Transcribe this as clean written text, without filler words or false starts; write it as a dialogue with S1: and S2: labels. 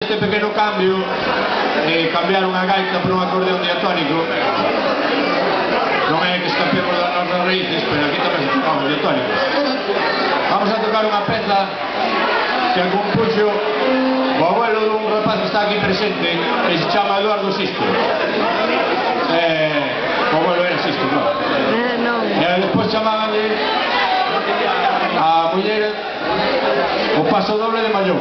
S1: Este pequeno cambio, cambiaron a gaita por un acordeón diatónico. Non é que escapemos das nosas raíces, pero aquí tamén tocamos diatónicos. Vamos a tocar unha peza que a compuxo o abuelo dun rapaz que está aquí presente, que se chama Eduardo Sisto. O abuelo era Sisto, non? E despois chamabanle a muller o paso doble de Mallón.